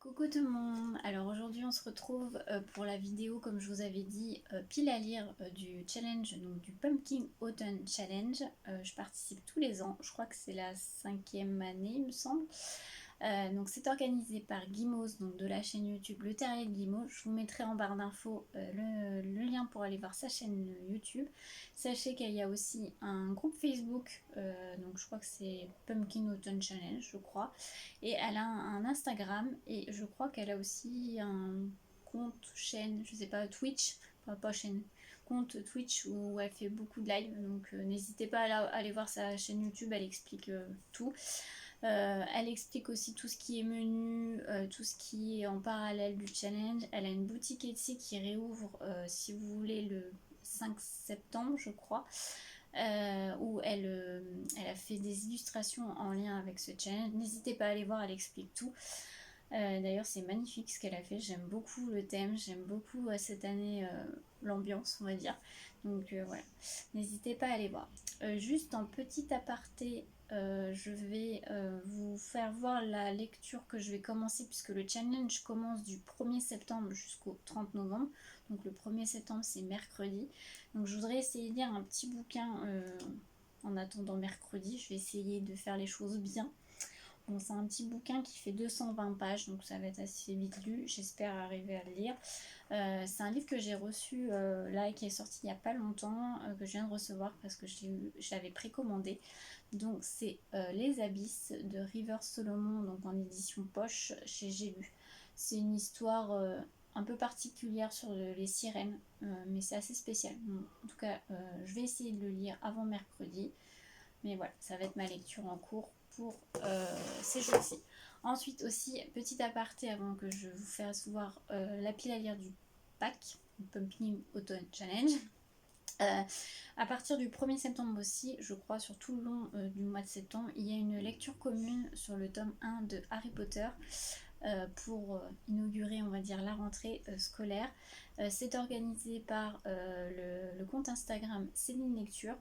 Coucou tout le monde, alors aujourd'hui on se retrouve pour la vidéo comme je vous avais dit pile à lire du challenge, donc du Pumpkin Autumn Challenge. Je participe tous les ans, je crois que c'est la 5e année il me semble. Donc c'est organisé par Guimauve, donc de la chaîne YouTube Le Terrier de Guimauve. Je vous mettrai en barre d'infos le lien pour aller voir sa chaîne YouTube. Sachez qu'il y a aussi un groupe Facebook, donc je crois que c'est Pumpkin Autumn Challenge, je crois. Et elle a un Instagram et je crois qu'elle a aussi un compte chaîne, je sais pas, Twitch, enfin pas chaîne, compte Twitch où elle fait beaucoup de live. Donc n'hésitez pas à aller voir sa chaîne YouTube, elle explique tout. Elle explique aussi tout ce qui est menu, tout ce qui est en parallèle du challenge. Elle a une boutique Etsy qui réouvre si vous voulez le 5 septembre je crois. Où elle a fait des illustrations en lien avec ce challenge. N'hésitez pas à aller voir, elle explique tout. D'ailleurs c'est magnifique ce qu'elle a fait, j'aime beaucoup le thème, j'aime beaucoup cette année l'ambiance on va dire. Donc voilà, n'hésitez pas à aller voir. Juste en petit aparté, je vais vous faire voir la lecture que je vais commencer puisque le challenge commence du 1er septembre jusqu'au 30 novembre. Donc le 1er septembre c'est mercredi. Donc je voudrais essayer de lire un petit bouquin en attendant mercredi. Je vais essayer de faire les choses bien. Bon, c'est un petit bouquin qui fait 220 pages, donc ça va être assez vite lu. J'espère arriver à le lire. C'est un livre que j'ai reçu là et qui est sorti il n'y a pas longtemps, que je viens de recevoir parce que je l'avais précommandé. Donc c'est Les Abysses de River Solomon, donc en édition poche chez J'ai lu. C'est une histoire un peu particulière sur les sirènes, mais c'est assez spécial. Bon, en tout cas, je vais essayer de le lire avant mercredi. Mais voilà, ça va être ma lecture en cours pour ces jours-ci. Ensuite aussi, petit aparté avant que je vous fasse voir la pile à lire du pack, Pumpkin Autumn Challenge. À partir du 1er septembre aussi, je crois sur tout le long du mois de septembre, il y a une lecture commune sur le tome 1 de Harry Potter pour inaugurer on va dire la rentrée scolaire. C'est organisé par le compte Instagram Céline Lecture.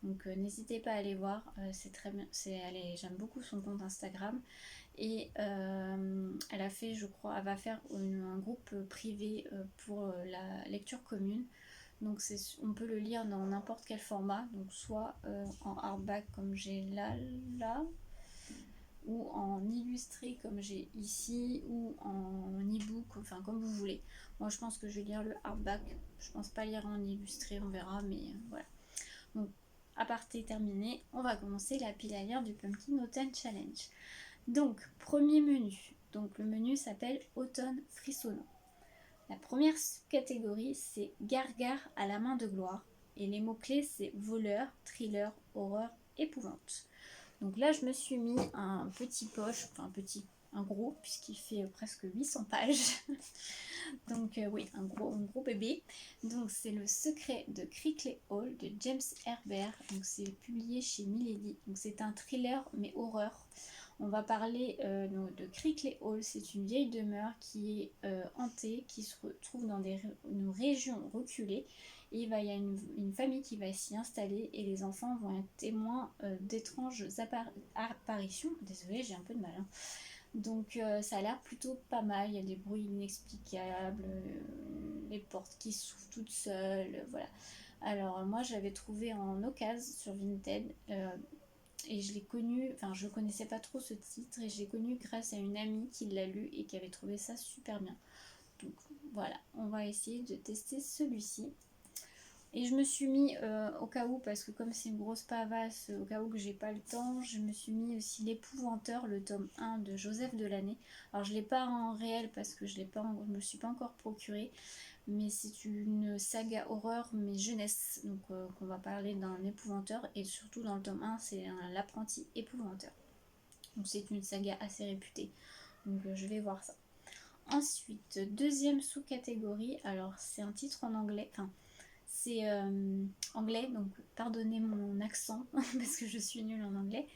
Donc n'hésitez pas à aller voir, c'est très bien, j'aime beaucoup son compte Instagram. Et elle a fait, je crois, elle va faire un groupe privé pour la lecture commune. Donc on peut le lire dans n'importe quel format, donc soit en hardback comme j'ai là, ou en illustré comme j'ai ici, ou en e-book, enfin comme vous voulez. Moi je pense que je vais lire le hardback, je pense pas lire en illustré, on verra, mais voilà. Donc aparté terminé, on va commencer la pile à lire du Pumpkin Autumn Challenge. Donc premier menu, donc le menu s'appelle Automne frissonnant. La première catégorie c'est Gargare à la main de gloire et les mots-clés c'est voleur, thriller, horreur, épouvante. Donc là je me suis mis un petit poche, enfin un gros puisqu'il fait presque 800 pages. Donc oui, un gros bébé. Donc c'est Le secret de Crickley Hall de James Herbert. Donc c'est publié chez Milady. Donc c'est un thriller mais horreur. On va parler de Crickley Hall. C'est une vieille demeure qui est hantée, qui se retrouve dans une région reculée. Et il y a une famille qui va s'y installer et les enfants vont être témoins d'étranges apparitions. Désolée, j'ai un peu de mal. Hein. Donc ça a l'air plutôt pas mal, il y a des bruits inexplicables, les portes qui s'ouvrent toutes seules, voilà. Alors moi j'avais trouvé en occasion sur Vinted et je l'ai connu, enfin je connaissais pas trop ce titre et je l'ai connu grâce à une amie qui l'a lu et qui avait trouvé ça super bien. Donc voilà, on va essayer de tester celui-ci. Et je me suis mis au cas où, parce que comme c'est une grosse pavasse, au cas où que j'ai pas le temps, je me suis mis aussi L'Épouvanteur, le tome 1 de Joseph Delaney. Alors je l'ai pas en réel parce que je me le suis pas encore procuré, mais c'est une saga horreur mais jeunesse, donc qu'on va parler d'un épouvanteur et surtout dans le tome 1 c'est l'apprenti épouvanteur. Donc c'est une saga assez réputée, donc je vais voir ça. Ensuite, deuxième sous-catégorie, alors c'est un titre en anglais, enfin c'est anglais, donc pardonnez mon accent parce que je suis nulle en anglais.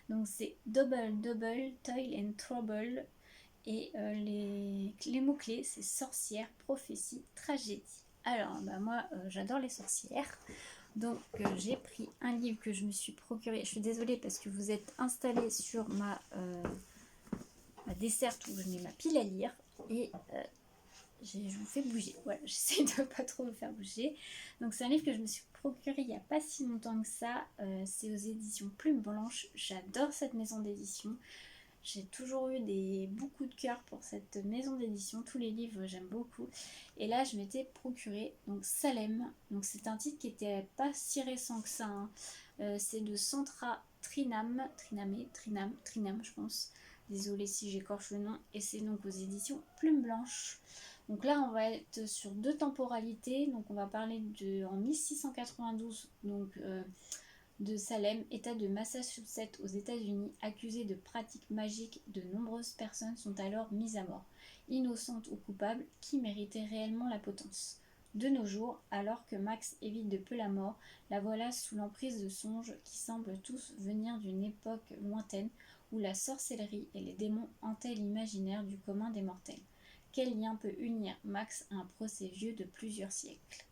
Donc c'est Double Double, Toil and Trouble. Et les mots-clés, c'est sorcière, prophétie, tragédie. Alors, bah, moi, j'adore les sorcières. Donc, j'ai pris un livre que je me suis procuré. Je suis désolée parce que vous êtes installé sur ma desserte où je mets ma pile à lire et je vous fais bouger. Voilà, j'essaie de pas trop me faire bouger. Donc c'est un livre que je me suis procuré il n'y a pas si longtemps que ça. C'est aux éditions Plume Blanche. J'adore cette maison d'édition. J'ai toujours eu beaucoup de cœur pour cette maison d'édition. Tous les livres, j'aime beaucoup. Et là, je m'étais procuré donc Salem. Donc c'est un titre qui était pas si récent que ça, hein. C'est de Sandra Trinam, je pense. Désolée si j'écorche le nom. Et c'est donc aux éditions Plume Blanche. Donc là, on va être sur 2 temporalités. Donc on va parler en 1692, donc de Salem, État de Massachusetts aux États-Unis, accusé de pratiques magiques. De nombreuses personnes sont alors mises à mort. Innocentes ou coupables, qui méritait réellement la potence? De nos jours, alors que Max évite de peu la mort, la voilà sous l'emprise de songes qui semblent tous venir d'une époque lointaine où la sorcellerie et les démons hantaient l'imaginaire du commun des mortels. Quel lien peut unir Max à un procès vieux de plusieurs siècles?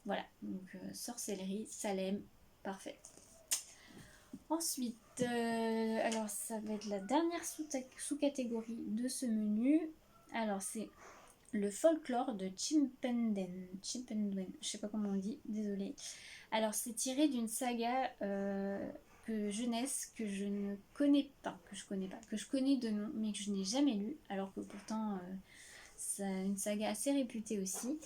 Voilà, donc sorcellerie, Salem, parfait. Ensuite, alors ça va être la dernière sous-catégorie de ce menu. Alors c'est le folklore de Chimpenden, je sais pas comment on dit, désolée. Alors c'est tiré d'une saga jeunesse que je ne connais pas, que je connais de nom, mais que je n'ai jamais lu, alors que pourtant c'est une saga assez réputée aussi.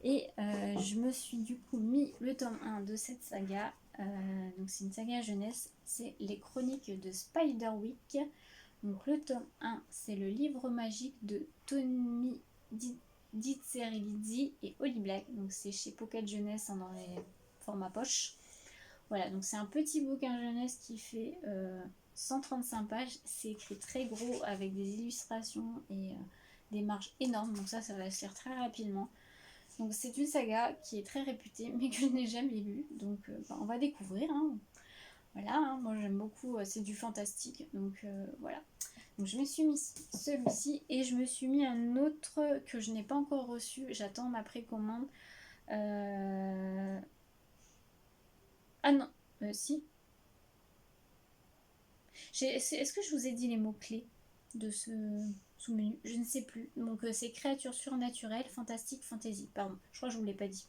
Et je me suis du coup mis le tome 1 de cette saga. Donc c'est une saga jeunesse, c'est les chroniques de Spiderwick. Donc le tome 1, c'est le livre magique de Tommy Ditzerilidzi et Holly Black. Donc c'est chez Pocket Jeunesse, hein, dans les formats poche. Voilà, donc c'est un petit bouquin jeunesse qui fait 135 pages. C'est écrit très gros avec des illustrations et des marges énormes. Donc ça va se lire très rapidement. Donc c'est une saga qui est très réputée mais que je n'ai jamais lue. Donc on va découvrir, hein. Voilà, hein, moi j'aime beaucoup, c'est du fantastique. Donc voilà. Donc je me suis mis celui-ci et je me suis mis un autre que je n'ai pas encore reçu. J'attends ma précommande. Ah non, si. Est-ce que je vous ai dit les mots-clés de ce sous-menu? Je ne sais plus. Donc c'est créatures surnaturelles, fantastique, fantasy. Pardon, je crois que je ne vous l'ai pas dit.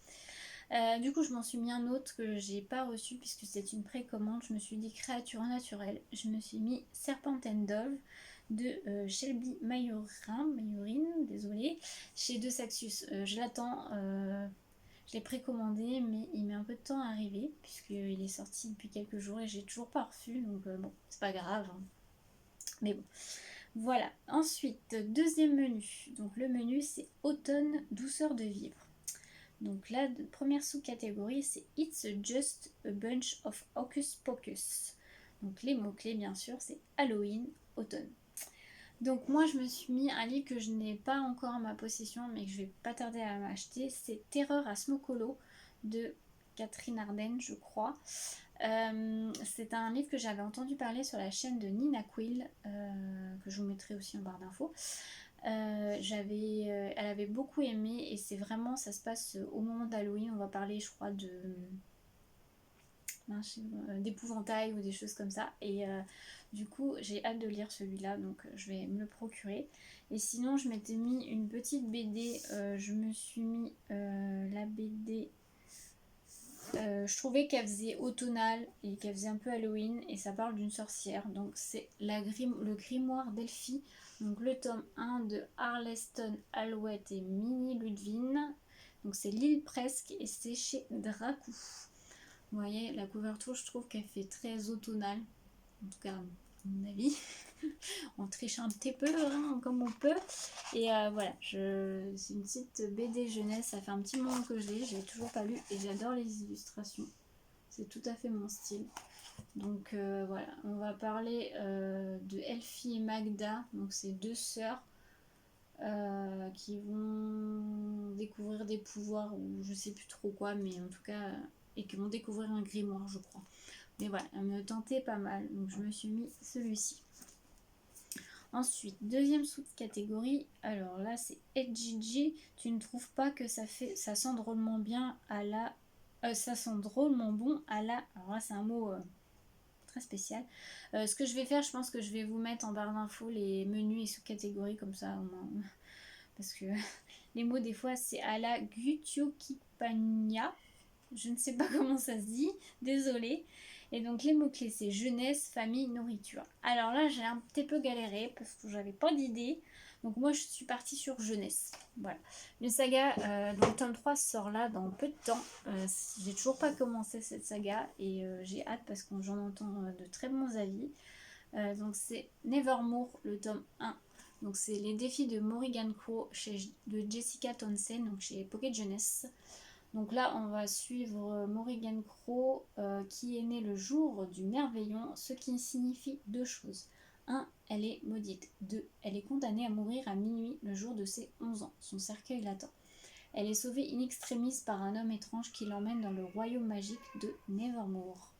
Du coup, je m'en suis mis un autre que j'ai pas reçu puisque c'est une précommande. Je me suis dit créature naturelle. Je me suis mis Serpent and Dove de Shelby Mayorine, désolée, chez De Saxus. Je l'attends. Je l'ai précommandé, mais il met un peu de temps à arriver puisqu'il est sorti depuis quelques jours et j'ai toujours pas reçu. Donc bon, c'est pas grave, hein. Mais bon. Voilà. Ensuite, deuxième menu. Donc le menu, c'est automne, douceur de vivre. Donc la première sous-catégorie, c'est It's just a bunch of hocus pocus. Donc les mots-clés, bien sûr, c'est Halloween, automne. Donc moi, je me suis mis un livre que je n'ai pas encore en ma possession, mais que je vais pas tarder à m'acheter. C'est Terreur à Smokolo de Catherine Ardenne, je crois. C'est un livre que j'avais entendu parler sur la chaîne de Nina Quill, que je vous mettrai aussi en barre d'infos. Elle avait beaucoup aimé et c'est vraiment, ça se passe au moment d'Halloween. On va parler, je crois, d'épouvantail ou des choses comme ça. Et du coup, j'ai hâte de lire celui-là, donc je vais me le procurer. Et sinon, je m'étais mis une petite BD. Je me suis mis la BD. Je trouvais qu'elle faisait automnale et qu'elle faisait un peu Halloween et ça parle d'une sorcière. Donc c'est le grimoire d'Elphie. Donc le tome 1 de Arleston Alouette et Minnie Ludwin. Donc c'est L'île presque et c'est chez Dracou. Vous voyez, la couverture, je trouve qu'elle fait très automnale. En tout cas, à mon avis. On triche un petit peu, hein, comme on peut. Et voilà, c'est une petite BD jeunesse. Ça fait un petit moment que je l'ai toujours pas lu et j'adore les illustrations. C'est tout à fait mon style. Donc voilà, on va parler de Elfie et Magda. Donc c'est 2 sœurs qui vont découvrir des pouvoirs ou je sais plus trop quoi, mais en tout cas, et qui vont découvrir un grimoire, je crois. Mais voilà, elle me tentait pas mal, donc je me suis mis celui-ci. Ensuite, deuxième sous-catégorie, alors là c'est Edgigi. Tu ne trouves pas que ça sent drôlement bien à la... ça sent drôlement bon à la... Alors là c'est un mot très spécial. Ce que je vais faire, je pense que je vais vous mettre en barre d'infos les menus et sous-catégories comme ça au moins. Parce que les mots des fois c'est à la Gutyokipania. Je ne sais pas comment ça se dit, désolée. Et donc les mots-clés c'est jeunesse, famille, nourriture. Alors là j'ai un petit peu galéré parce que j'avais pas d'idée. Donc moi je suis partie sur jeunesse. Voilà. Une saga dont le tome 3 sort là dans peu de temps. J'ai toujours pas commencé cette saga et j'ai hâte parce que j'en entends de très bons avis. Donc c'est Nevermore, le tome 1. Donc c'est les défis de Morrigan Crow de Jessica Townsend, donc chez Pocket Jeunesse. Donc là, on va suivre Morrigan Crow qui est née le jour du merveillon, ce qui signifie deux choses. 1. Elle est maudite. 2. Elle est condamnée à mourir à minuit le jour de ses 11 ans. Son cercueil l'attend. Elle est sauvée in extremis par un homme étrange qui l'emmène dans le royaume magique de Nevermore.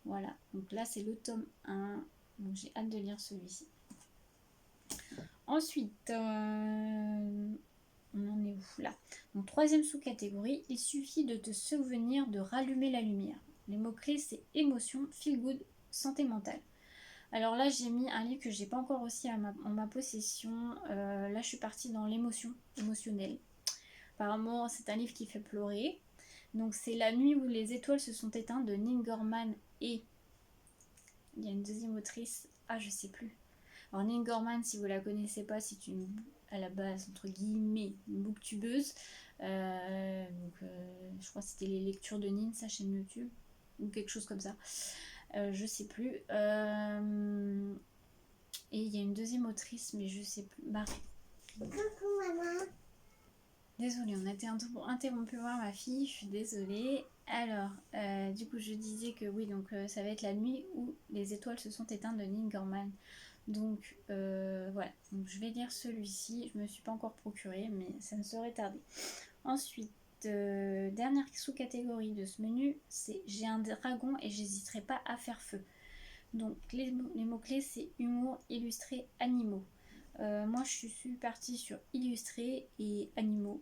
Voilà, donc là c'est le tome 1. Donc j'ai hâte de lire celui-ci. Ensuite, on en est où là? Donc troisième sous-catégorie, il suffit de te souvenir de rallumer la lumière. Les mots-clés c'est émotion, feel good, santé mentale. Alors là j'ai mis un livre que j'ai pas encore aussi en ma possession. Là je suis partie dans l'émotion émotionnelle. Apparemment c'est un livre qui fait pleurer. Donc c'est La nuit où les étoiles se sont éteintes de Neil Gaiman et il y a une deuxième autrice, je sais plus. Alors Neil Gaiman, si vous la connaissez pas, c'est à la base entre guillemets une booktubeuse. Je crois que c'était les lectures de Nin, sa chaîne YouTube ou quelque chose comme ça. Je sais plus. Et il y a une deuxième autrice, mais je sais plus. Marie. Coucou maman. Désolée, on a été interrompu voir ma fille, je suis désolée. Alors, du coup, je disais que oui, donc ça va être La nuit où les étoiles se sont éteintes de Neil Gaiman. Donc voilà, donc, je vais lire celui-ci. Je me suis pas encore procuré, mais ça ne saurait tarder. Ensuite, dernière sous-catégorie de ce menu, c'est J'ai un dragon et j'hésiterai pas à faire feu. Donc les mots-clés, c'est humour, illustré, animaux. Moi, je suis partie sur illustré et animaux.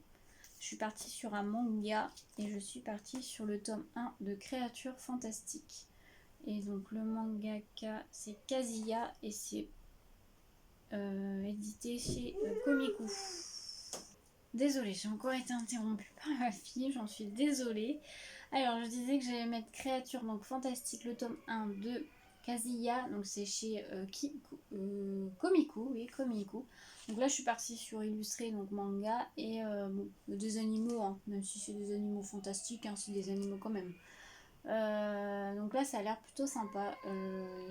Je suis partie sur un manga et je suis partie sur le tome 1 de Créatures Fantastiques. Et donc le mangaka, c'est Kazuya et c'est édité chez Komiku. Désolée, j'ai encore été interrompue par ma fille, j'en suis désolée. Alors, je disais que j'allais mettre Créatures donc Fantastique, le tome 1 de Kazuya, donc c'est chez Komiku, oui, Komiku. Donc là, je suis partie sur illustré, donc manga, et des animaux, hein, même si c'est des animaux fantastiques, hein, c'est des animaux quand même. Donc là, ça a l'air plutôt sympa.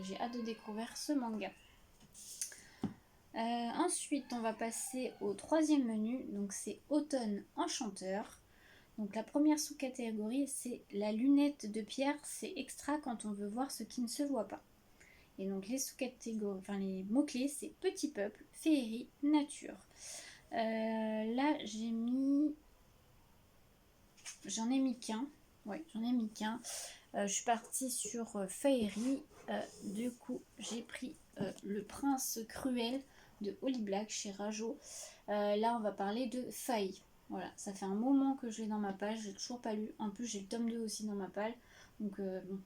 J'ai hâte de découvrir ce manga. Ensuite, on va passer au troisième menu, donc c'est Automne Enchanteur. Donc la première sous-catégorie, c'est la lunette de pierre, c'est extra quand on veut voir ce qui ne se voit pas. Et donc les sous-catégories, enfin les mots-clés, c'est petit peuple, féerie, nature. Là, j'en ai mis qu'un. Ouais, j'en ai mis qu'un. Je suis partie sur féerie. Du coup, j'ai pris Le Prince Cruel de Holly Black chez Rajo. Là, on va parler de faille. Voilà, ça fait un moment que je l'ai dans ma page, j'ai toujours pas lu. En plus, j'ai le tome 2 aussi dans ma page. Donc, bon,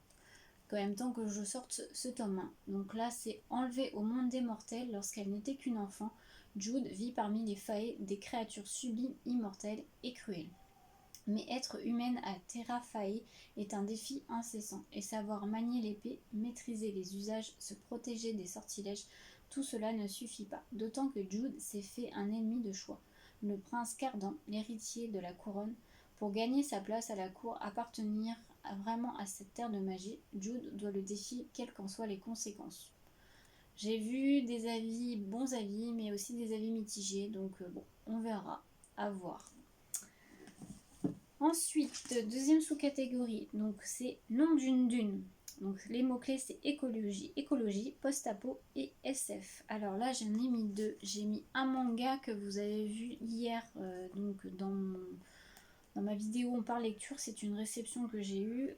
quand même temps que je sorte ce tome 1. Donc là, c'est Enlevée au monde des mortels lorsqu'elle n'était qu'une enfant. Jude vit parmi les failles des créatures sublimes, immortelles et cruelles. Mais être humaine à Terra Fae est un défi incessant, et savoir manier l'épée, maîtriser les usages, se protéger des sortilèges, tout cela ne suffit pas, d'autant que Jude s'est fait un ennemi de choix, le prince Cardan, l'héritier de la couronne. Pour gagner sa place à la cour, appartenir vraiment à cette terre de magie, Jude doit le défier quelles qu'en soient les conséquences. J'ai vu des avis, bons avis, mais aussi des avis mitigés, donc bon, on verra, à voir. Ensuite, deuxième sous-catégorie, donc c'est Nom d'une dune. Donc les mots-clés c'est écologie, post-apo et SF. Alors là j'en ai mis deux. J'ai mis un manga que vous avez vu hier donc dans ma vidéo On parle lecture, c'est une réception que j'ai eue.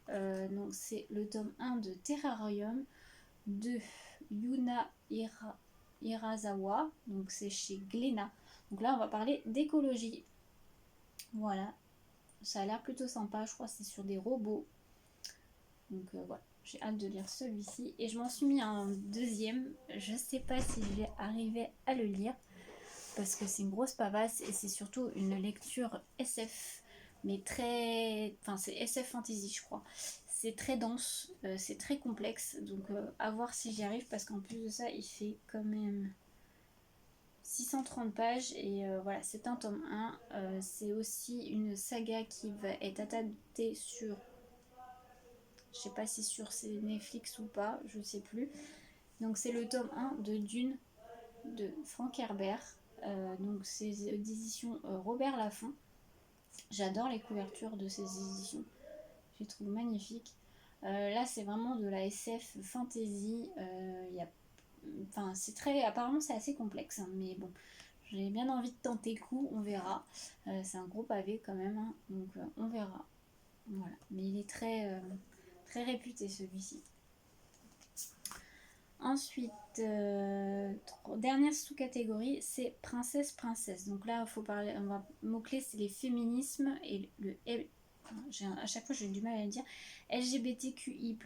Donc c'est le tome 1 de Terrarium de Yuna Hirasawa. Donc c'est chez Glénat. Donc là on va parler d'écologie. Voilà. Ça a l'air plutôt sympa, je crois que c'est sur des robots. Donc voilà. j'ai hâte de lire celui-ci. Et je m'en suis mis un deuxième. Je sais pas si je vais arriver à le lire parce que c'est une grosse pavasse et c'est surtout une lecture SF, mais très... Enfin, c'est SF fantasy, je crois. C'est très dense, c'est très complexe, donc à voir si j'y arrive parce qu'en plus de ça, il fait quand même 630 pages et voilà, c'est un tome 1. C'est aussi une saga qui va être adaptée sur... Je sais pas si sur Netflix ou pas, je sais plus. Donc c'est le tome 1 de Dune de Frank Herbert. Donc c'est d'édition Robert Laffont. J'adore les couvertures de ces éditions. Je les trouve magnifiques. Là c'est vraiment de la SF fantasy. Enfin c'est très... Apparemment c'est assez complexe, hein, mais bon. J'ai bien envie de tenter le coup, on verra. C'est un gros pavé quand même, hein, donc on verra. Voilà. Mais il est très réputé celui-ci. Ensuite, dernière sous-catégorie, c'est princesse. Donc là, il faut parler, on va mot-clé, c'est les féminismes et à chaque fois j'ai du mal à le dire, LGBTQI+.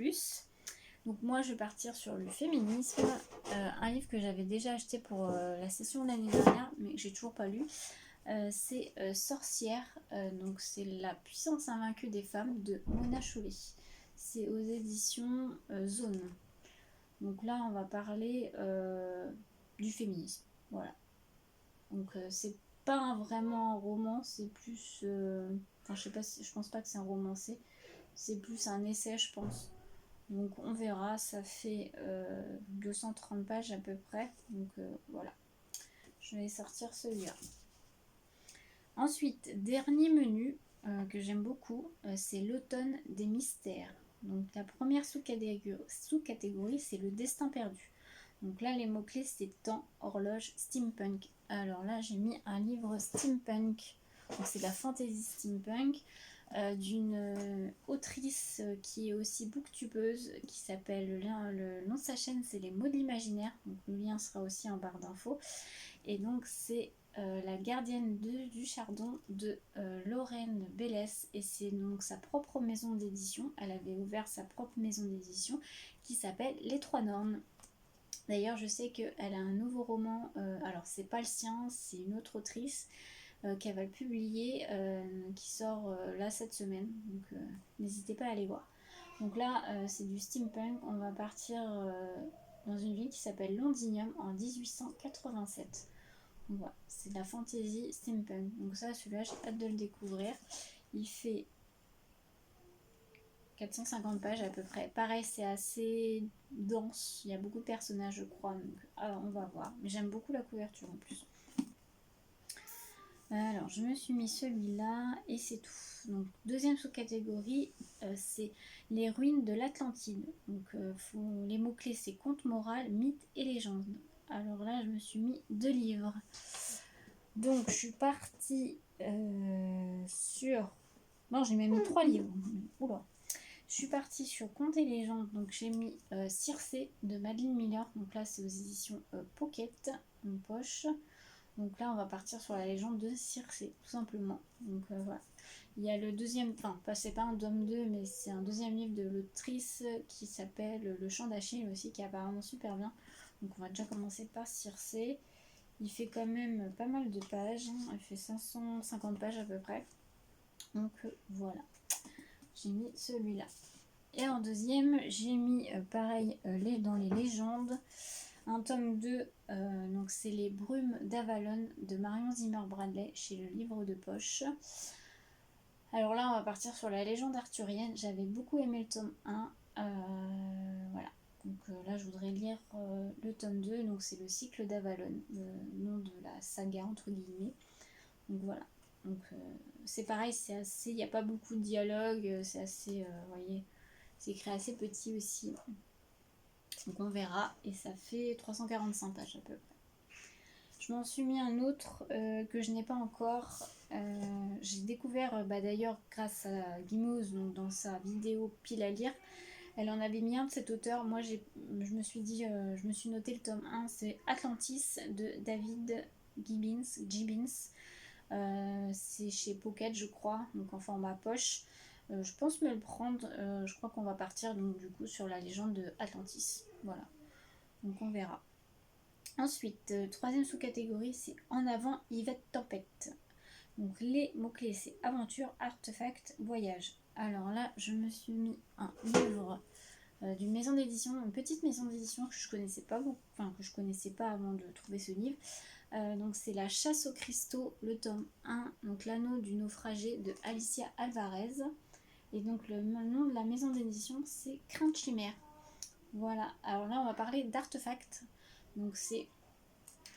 Donc moi, je vais partir sur le féminisme, un livre que j'avais déjà acheté pour la session de l'année dernière, mais que j'ai toujours pas lu. C'est Sorcière, donc c'est La puissance invaincue des femmes de Mona Chollet. C'est aux éditions Zone. Donc là, on va parler du féminisme. Voilà. Donc c'est pas vraiment un roman, c'est plus... Enfin, je sais pas je pense pas que c'est un romancé. C'est plus un essai, je pense. Donc on verra, ça fait 230 pages à peu près. Donc voilà. Je vais sortir celui-là. Ensuite, dernier menu que j'aime beaucoup, c'est l'automne des mystères. Donc la première sous-catégorie, c'est le destin perdu. Donc là, les mots-clés, c'est temps, horloge, steampunk. Alors là, j'ai mis un livre steampunk. Donc c'est de la fantasy steampunk d'une autrice qui est aussi booktubeuse, qui s'appelle, le nom de sa chaîne, c'est Les mots de l'imaginaire. Donc le lien sera aussi en barre d'infos. Et donc c'est La gardienne du chardon de Lorraine Bellès, et c'est donc sa propre maison d'édition. Elle avait ouvert sa propre maison d'édition qui s'appelle Les Trois Nornes. D'ailleurs, je sais qu'elle a un nouveau roman, alors c'est pas le sien, c'est une autre autrice qu'elle va le publier, qui sort là cette semaine, donc n'hésitez pas à aller voir. Donc là, c'est du steampunk, on va partir dans une ville qui s'appelle Londinium en 1887. Donc voilà, c'est de la fantasy steampunk. Donc ça, celui-là, j'ai hâte de le découvrir. Il fait 450 pages à peu près. Pareil, c'est assez dense. Il y a beaucoup de personnages, je crois. Donc on va voir. Mais j'aime beaucoup la couverture en plus. Alors, je me suis mis celui-là et c'est tout. Donc, deuxième sous-catégorie, c'est les ruines de l'Atlantide. Donc, les mots-clés, c'est conte moral, mythe et légende. Alors là, je me suis mis 2 livres. Donc, je suis partie sur... Non, j'ai même mis 3 livres. Oula. Je suis partie sur Contes et légendes. Donc, j'ai mis Circé de Madeleine Miller. Donc là, c'est aux éditions Pocket, en poche. Donc là, on va partir sur la légende de Circé, tout simplement. Donc voilà. Il y a le deuxième, enfin, c'est pas un tome 2, mais c'est un deuxième livre de l'autrice qui s'appelle Le Chant d'Achille aussi, qui est apparemment super bien. Donc on va déjà commencer par Circé. Il fait quand même pas mal de pages. Il fait 550 pages à peu près. Donc voilà. J'ai mis celui-là. Et en deuxième, j'ai mis pareil dans les légendes. Un tome 2, donc c'est Les Brumes d'Avalon de Marion Zimmer Bradley chez le livre de poche. Alors là, on va partir sur la légende arthurienne. J'avais beaucoup aimé le tome 1. Voilà. Donc là, je voudrais lire le tome 2. Donc c'est le cycle d'Avalon, le nom de la saga entre guillemets. Donc voilà. Donc c'est pareil, c'est assez. Il n'y a pas beaucoup de dialogue. C'est assez. Vous voyez, c'est écrit assez petit aussi. Donc on verra, et ça fait 345 pages à peu près. Je m'en suis mis un autre que je n'ai pas encore. J'ai découvert d'ailleurs grâce à Guimauze, donc dans sa vidéo pile à lire. Elle en avait mis un de cet auteur. Moi je me suis dit, je me suis noté le tome 1, c'est Atlantis de David Gibbons. C'est chez Pocket je crois, donc en format poche. Je pense me le prendre. Je crois qu'on va partir donc du coup sur la légende de Atlantis. Voilà. Donc on verra. Ensuite, troisième sous-catégorie, c'est En avant Yvette Tempête. Donc les mots-clés, c'est aventure, artefact, voyage. Alors là, je me suis mis un livre d'une maison d'édition, une petite maison d'édition que je connaissais pas beaucoup, enfin que je connaissais pas avant de trouver ce livre. Donc c'est La Chasse aux cristaux, le tome 1, donc l'anneau du naufragé de Alicia Alvarez. Et donc le nom de la maison d'édition, c'est Crainte Chimère. Voilà, alors là on va parler d'artefacts. Donc c'est...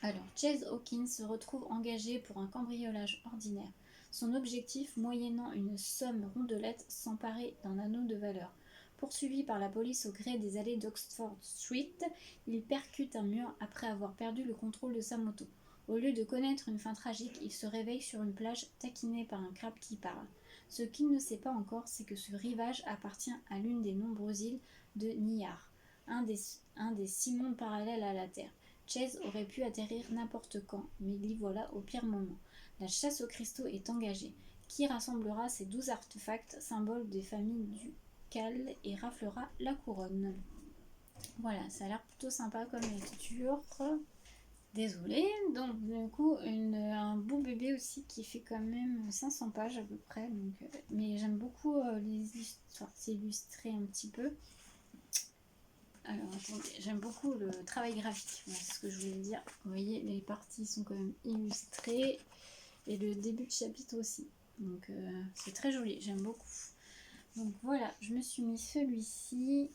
Alors, Chase Hawkins se retrouve engagé pour un cambriolage ordinaire. Son objectif, moyennant une somme rondelette, s'emparer d'un anneau de valeur. Poursuivi par la police au gré des allées d'Oxford Street, il percute un mur après avoir perdu le contrôle de sa moto. Au lieu de connaître une fin tragique, il se réveille sur une plage taquiné par un crabe qui parle. Ce qu'il ne sait pas encore, c'est que ce rivage appartient à l'une des nombreuses îles de Niar, un des 6 mondes parallèles à la Terre. Chase aurait pu atterrir n'importe quand, mais l'y voilà au pire moment. La chasse aux cristaux est engagée. Qui rassemblera ces 12 artefacts, symboles des familles ducales, et raflera la couronne? Voilà, ça a l'air plutôt sympa comme lecture. Désolée, donc du coup un beau bébé aussi qui fait quand même 500 pages à peu près, donc, mais j'aime beaucoup les histoires, c'est illustré un petit peu. Alors attendez, j'aime beaucoup le travail graphique, voilà, c'est ce que je voulais dire. Vous voyez, les parties sont quand même illustrées et le début de chapitre aussi. Donc c'est très joli, j'aime beaucoup. Donc voilà, je me suis mis celui-ci.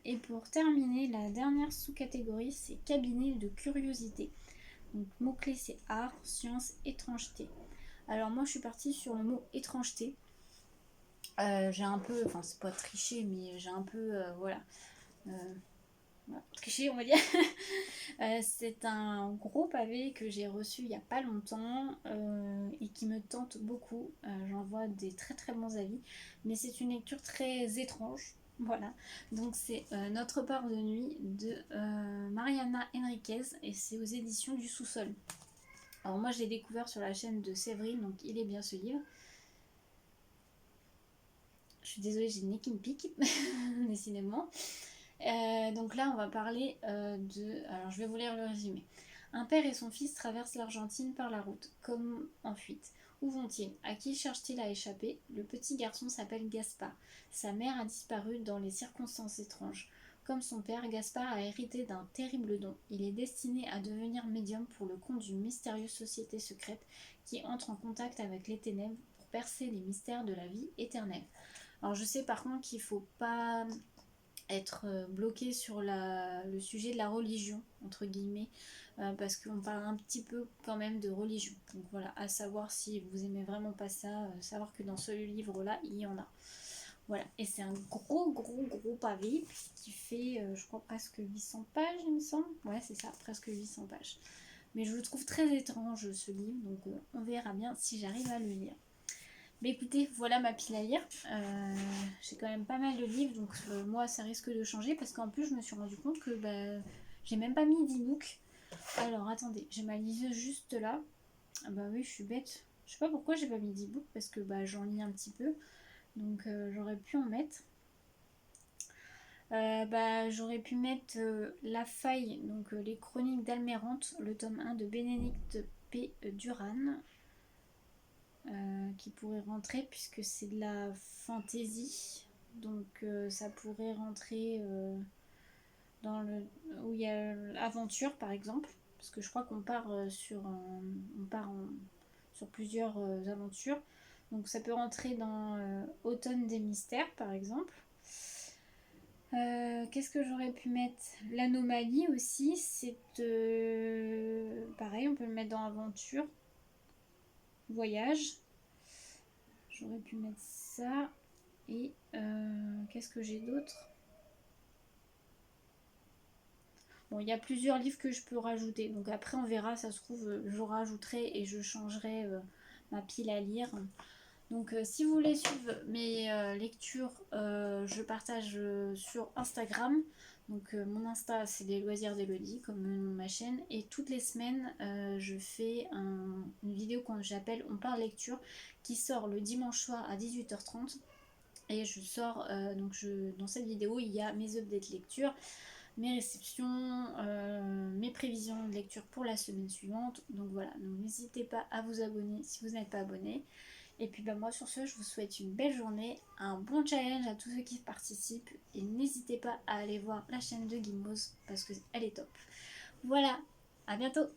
Et pour terminer, la dernière sous-catégorie, c'est cabinet de curiosité. Donc mot-clé, c'est art, science, étrangeté. Alors moi, je suis partie sur le mot étrangeté. J'ai un peu, enfin c'est pas triché, mais j'ai un peu, voilà, triché on va dire. C'est un gros pavé que j'ai reçu il n'y a pas longtemps et qui me tente beaucoup. J'en vois des très très bons avis, mais c'est une lecture très étrange. Voilà, donc c'est Notre part de nuit de Mariana Enriquez et c'est aux éditions du Sous-sol. Alors moi je l'ai découvert sur la chaîne de Séverine, donc il est bien ce livre. Je suis désolée, j'ai le nez qui me pique, décidément. Donc là, on va parler de... Alors, je vais vous lire le résumé. Un père et son fils traversent l'Argentine par la route, comme en fuite. Où vont-ils? À qui cherchent-ils à échapper? Le petit garçon s'appelle Gaspard. Sa mère a disparu dans les circonstances étranges. Comme son père, Gaspard a hérité d'un terrible don. Il est destiné à devenir médium pour le compte d'une mystérieuse société secrète qui entre en contact avec les ténèbres pour percer les mystères de la vie éternelle. Alors je sais par contre qu'il ne faut pas être bloqué sur le sujet de la religion, entre guillemets, parce qu'on parle un petit peu quand même de religion. Donc voilà, à savoir si vous aimez vraiment pas ça, savoir que dans ce livre-là, il y en a. Voilà, et c'est un gros pavé qui fait, je crois, presque 800 pages, il me semble. Ouais, c'est ça, presque 800 pages. Mais je le trouve très étrange, ce livre, donc on verra bien si j'arrive à le lire. Mais écoutez, voilà ma pile à lire. J'ai quand même pas mal de livres, donc moi ça risque de changer parce qu'en plus je me suis rendu compte que j'ai même pas mis d'e-book. Alors attendez, j'ai ma liseuse juste là. Ah bah oui, je suis bête. Je sais pas pourquoi j'ai pas mis d'e-book parce que j'en lis un petit peu. Donc j'aurais pu en mettre. J'aurais pu mettre La Faille, donc les chroniques d'Almérante, le tome 1 de Bénédicte P. Duran. Qui pourrait rentrer puisque c'est de la fantasy, donc ça pourrait rentrer dans le où il y a l'aventure par exemple, parce que je crois qu'on part sur plusieurs aventures, donc ça peut rentrer dans Automne des mystères par exemple. Qu'est-ce que j'aurais pu mettre? L'anomalie aussi, c'est pareil, on peut le mettre dans aventure, voyage. J'aurais pu mettre ça. Et qu'est-ce que j'ai d'autre? Bon, il y a plusieurs livres que je peux rajouter. Donc après, on verra. Ça se trouve, je rajouterai et je changerai ma pile à lire. Donc si vous voulez suivre mes lectures, je partage sur Instagram. Donc mon Insta, c'est les loisirs d'Elodie, comme ma chaîne. Et toutes les semaines, je fais une vidéo qu'on j'appelle On parle lecture, qui sort le dimanche soir à 18h30. Et je sors, dans cette vidéo, il y a mes updates lecture, mes réceptions, mes prévisions de lecture pour la semaine suivante. Donc voilà, donc n'hésitez pas à vous abonner si vous n'êtes pas abonné. Et puis moi sur ce, je vous souhaite une belle journée, un bon challenge à tous ceux qui participent. Et n'hésitez pas à aller voir la chaîne de Gimos parce qu'elle est top. Voilà, à bientôt!